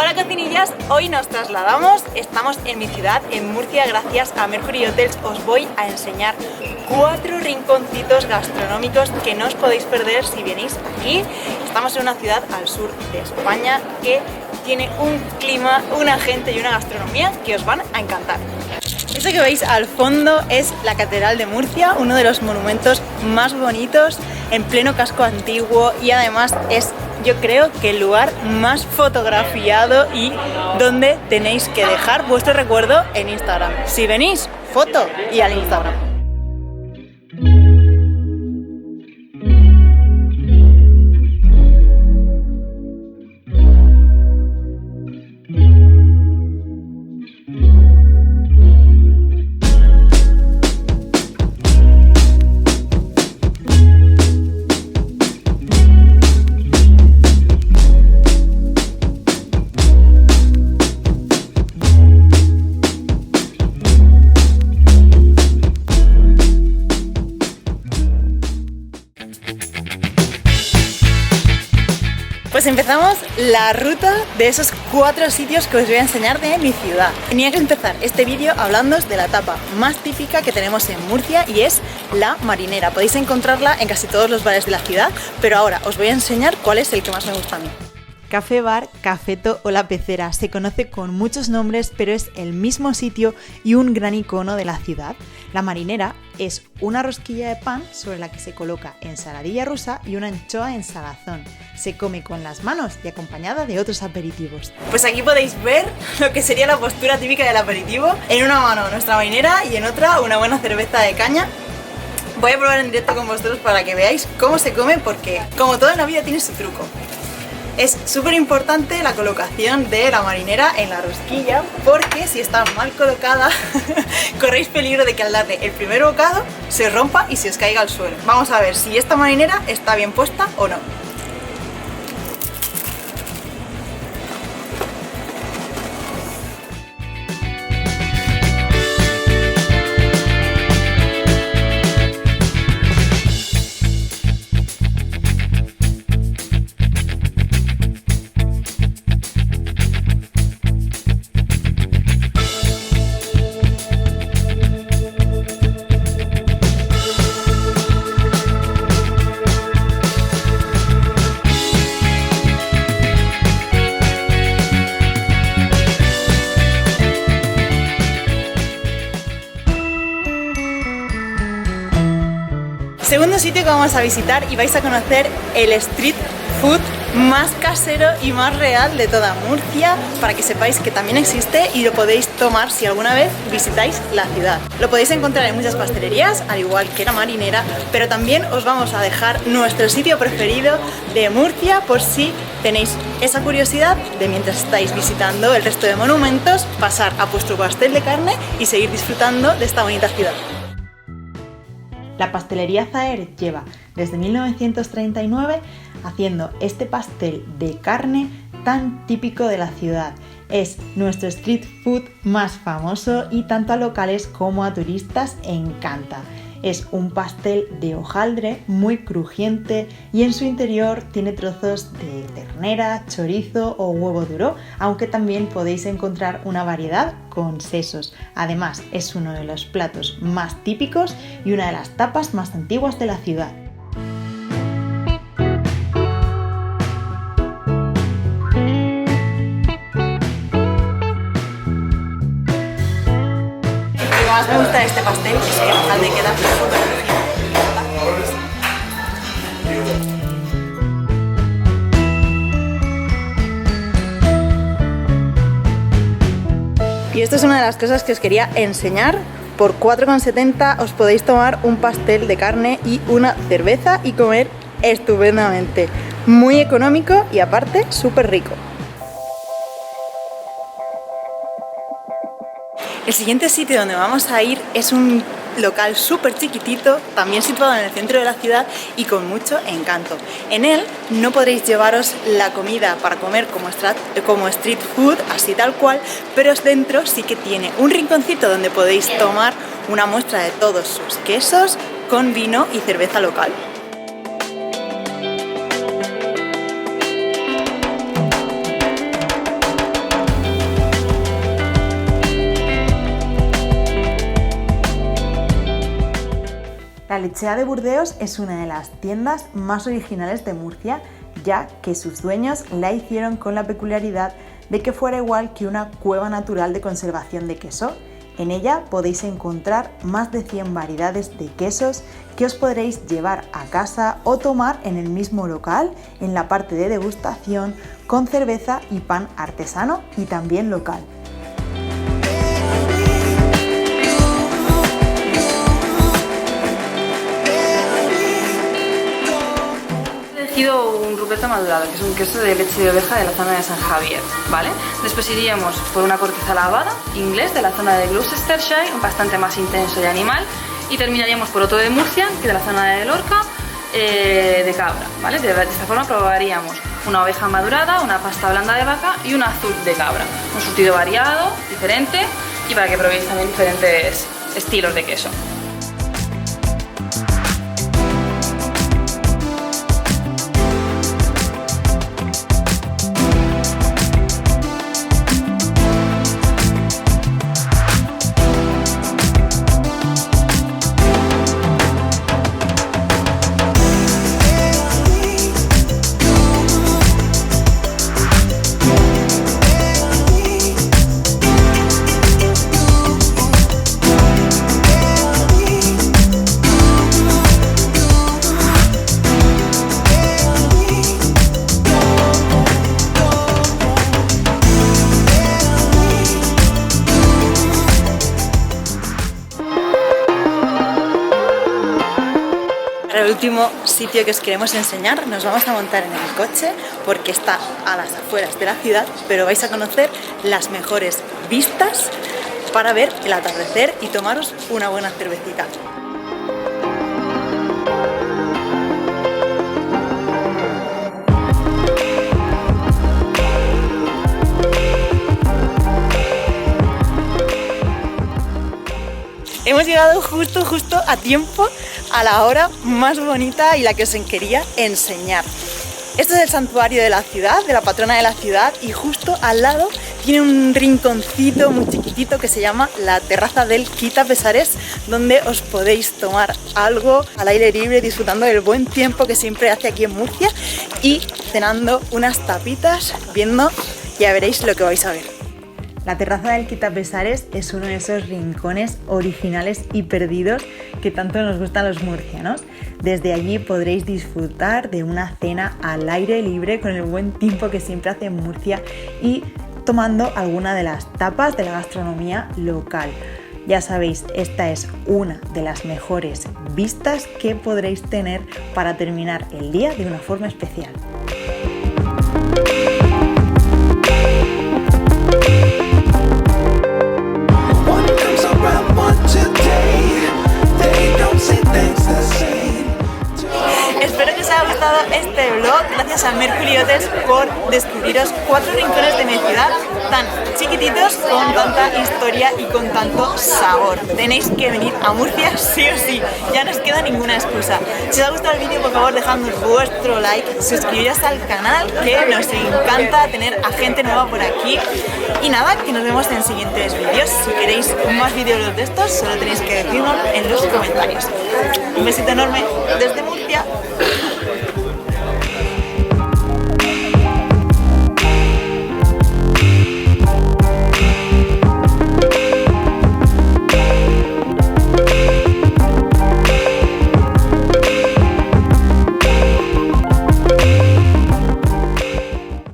Hola cocinillas, hoy nos trasladamos, estamos en mi ciudad, en Murcia, gracias a Mercury Hotels. Os voy a enseñar 4 rinconcitos gastronómicos que no os podéis perder si venís aquí. Estamos en una ciudad al sur de España que tiene un clima, una gente y una gastronomía que os van a encantar. Eso que veis al fondo es la Catedral de Murcia, uno de los monumentos más bonitos en pleno casco antiguo, y además es, yo creo, que el lugar más fotografiado y donde tenéis que dejar vuestro recuerdo en Instagram. Si venís, foto y al Instagram. Pues empezamos la ruta de esos 4 sitios que os voy a enseñar de mi ciudad. Tenía que empezar este vídeo hablándoos de la tapa más típica que tenemos en Murcia, y es la marinera. Podéis encontrarla en casi todos los bares de la ciudad, pero ahora os voy a enseñar cuál es el que más me gusta a mí. Café Bar, Cafeto o La Pecera. Se conoce con muchos nombres, pero es el mismo sitio y un gran icono de la ciudad. La marinera es una rosquilla de pan sobre la que se coloca ensaladilla rusa y una anchoa en salazón. Se come con las manos y acompañada de otros aperitivos. Pues aquí podéis ver lo que sería la postura típica del aperitivo. En una mano nuestra marinera y en otra una buena cerveza de caña. Voy a probar en directo con vosotros para que veáis cómo se come, porque como todo en la vida tiene su truco. Es súper importante la colocación de la marinera en la rosquilla, porque si está mal colocada corréis peligro de que al darle el primer bocado se rompa y se os caiga al suelo. Vamos a ver si esta marinera está bien puesta o no. Segundo sitio que vamos a visitar, y vais a conocer el street food más casero y más real de toda Murcia, para que sepáis que también existe y lo podéis tomar si alguna vez visitáis la ciudad. Lo podéis encontrar en muchas pastelerías, al igual que la marinera, pero también os vamos a dejar nuestro sitio preferido de Murcia por si tenéis esa curiosidad de, mientras estáis visitando el resto de monumentos, pasar a vuestro pastel de carne y seguir disfrutando de esta bonita ciudad. La pastelería Zaher lleva desde 1939 haciendo este pastel de carne tan típico de la ciudad. Es nuestro street food más famoso y tanto a locales como a turistas encanta. Es un pastel de hojaldre muy crujiente y en su interior tiene trozos de ternera, chorizo o huevo duro, aunque también podéis encontrar una variedad con sesos. Además, es uno de los platos más típicos y una de las tapas más antiguas de la ciudad. Lo que más me gusta de este pastel es que el hojaldre queda súper crujiente. Y esto es una de las cosas que os quería enseñar. Por 4,70 os podéis tomar un pastel de carne y una cerveza y comer estupendamente. Muy económico y aparte súper rico. El siguiente sitio donde vamos a ir es un local súper chiquitito, también situado en el centro de la ciudad y con mucho encanto. En él no podréis llevaros la comida para comer como street food, así tal cual, pero dentro sí que tiene un rinconcito donde podéis tomar una muestra de todos sus quesos con vino y cerveza local. Lo Lechea de Burdeos es una de las tiendas más originales de Murcia, ya que sus dueños la hicieron con la peculiaridad de que fuera igual que una cueva natural de conservación de queso. En ella podéis encontrar más de 100 variedades de quesos que os podréis llevar a casa o tomar en el mismo local, en la parte de degustación, con cerveza y pan artesano y también local. Un Ruperto madurado, que es un queso de leche de oveja de la zona de San Javier, ¿vale? Después iríamos por una corteza lavada, inglés, de la zona de Gloucestershire, bastante más intenso y animal, y terminaríamos por otro de Murcia, que de la zona de Lorca, de cabra, ¿vale? De esta forma probaríamos una oveja madurada, una pasta blanda de vaca y un azul de cabra. Un surtido variado, diferente, y para que probéis también diferentes estilos de queso. El último sitio que os queremos enseñar, nos vamos a montar en el coche porque está a las afueras de la ciudad, pero vais a conocer las mejores vistas para ver el atardecer y tomaros una buena cervecita. Hemos llegado justo a tiempo, a la hora más bonita y la que os quería enseñar. Este es el santuario de la ciudad, de la patrona de la ciudad, y justo al lado tiene un rinconcito muy chiquitito que se llama la terraza del Quitapesares, donde os podéis tomar algo al aire libre, disfrutando del buen tiempo que siempre hace aquí en Murcia y cenando unas tapitas, viendo, ya veréis lo que vais a ver. La terraza del Quitapesares es uno de esos rincones originales y perdidos que tanto nos gustan a los murcianos. Desde allí podréis disfrutar de una cena al aire libre con el buen tiempo que siempre hace en Murcia y tomando alguna de las tapas de la gastronomía local. Ya sabéis, esta es una de las mejores vistas que podréis tener para terminar el día de una forma especial. Espero que os haya gustado este vlog. Gracias a Mercury Hotels por descubriros 4 rincones de mi ciudad tan chiquititos, con tanta historia y con tanto sabor. Tenéis que venir a Murcia sí o sí, ya no os queda ninguna excusa. Si os ha gustado el vídeo, por favor dejadnos vuestro like, suscribiros al canal, que nos encanta tener a gente nueva por aquí. Y nada, que nos vemos en siguientes vídeos. Si queréis más vídeos de estos, solo tenéis que decirnos en los comentarios. Un besito enorme desde Murcia.